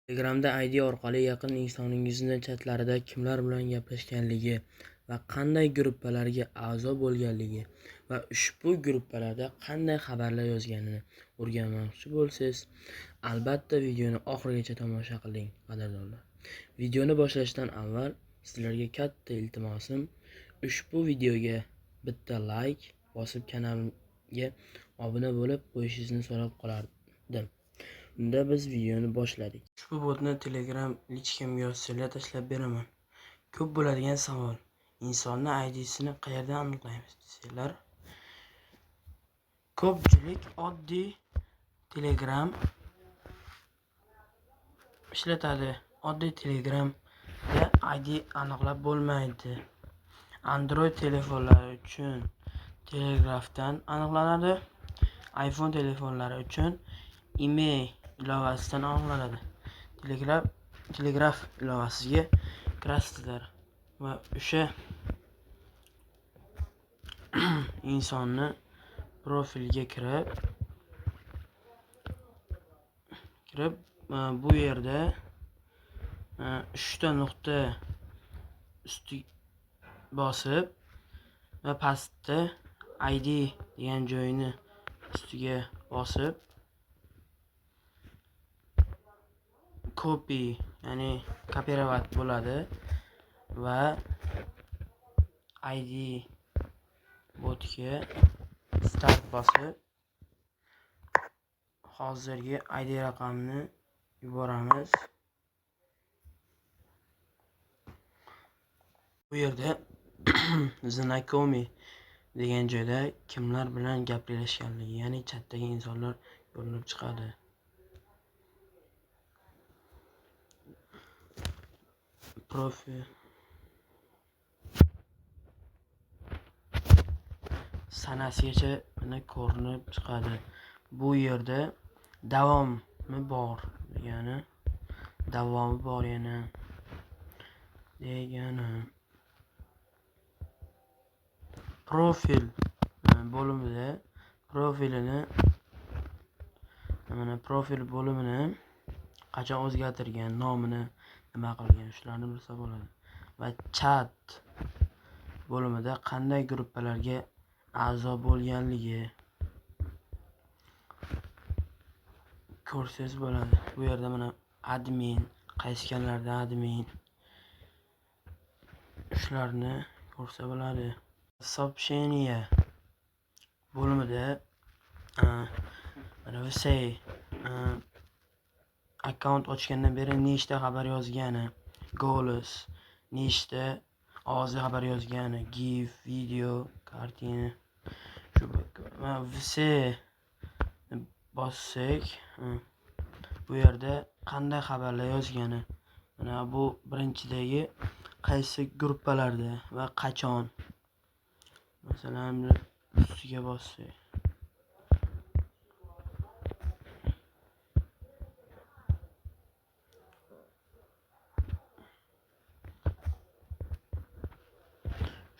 Telegramda ID orqali yaqin insoningizning chatlarida kimlar bilan gaplashganligi va qanday gruppalarga a'zo bo'lganligi va ushbu gruppalarda qanday xabarlar yozganini o'rganmoqchi bo'lsangiz, albatta videoni oxirigacha tomosha qiling, qadrdonlar. Videoni boshlashdan avval sizlarga katta iltimosim, ushbu videoga bitta like bosib kanalimga obuna bo'lib qo'yishingizni so'rab qolardim. Unda biz videoni boshladik. Ushbu botni Telegram lichkamga yozsanglar tashlab beraman. Ko'p bo'ladigan savol: insonni ID'sini qayerdan aniqlaymiz desanglar, ko'pchilik oddiy Telegram ishlatadi. Oddiy Telegramda ID aniqlab bo'lmaydi. Android telefonlari uchun Telegrafdan aniqlanadi. iPhone telefonlari uchun email ilovasidan aniqlanadi. Telegraf ilovasiga kirasizlar va o'sha insonni profiliga kirib bu yerda 3 ta nuqta ustiga bosib va pastda ID degan joyini ustiga bosib copy, ya'ni kopirovat bo'ladi va ID botga start bosib hozirgi ID raqamini yuboramiz. Bu yerda Znakomi degan joyda kimlar bilan gaplashganligi, ya'ni chatdagi insonlar ko'rinib chiqadi. Profil sanasigacha mana ko'rinib chiqadi. Bu yerda davomi bor degani, davomi bor yana degani. Profil bo'limida profil bo'limini qachon o'zgartirgan, nomini nima qilgan, shularni bilsa bo'ladi. Va chat bo'limida qanday gruppalarga a'zo bo'lganligi ko'rsangiz bo'ladi. Bu yerda mana admin, qaysi kanallarda admin, shularni ko'rsa bo'ladi. Soобщение bo'limida akkaunt ochgandan beri nechta xabar yozgani, голос nechta ovozli xabar yozgani, gif, video, kartina, shu все bossak bu yerda qanday xabarlar yozgani, mana bu birinchidagi qaysi gruppalarda va qachon, masalan ustiga bossak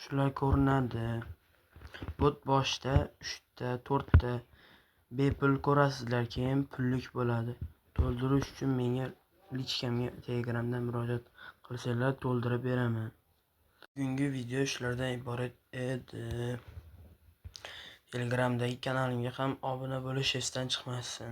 shular ko'rinadi. Bot boshida 3 ta 4 ta bepul ko'rasizlar, keyin pullik bo'ladi. To'ldirish uchun menga lichkamga Telegramdan murojaat qilsanglar to'ldirib beraman. Bugungi video shulardan iborat edi. Telegramdagi kanalimga ham obuna bo'lish esdan chiqmasin.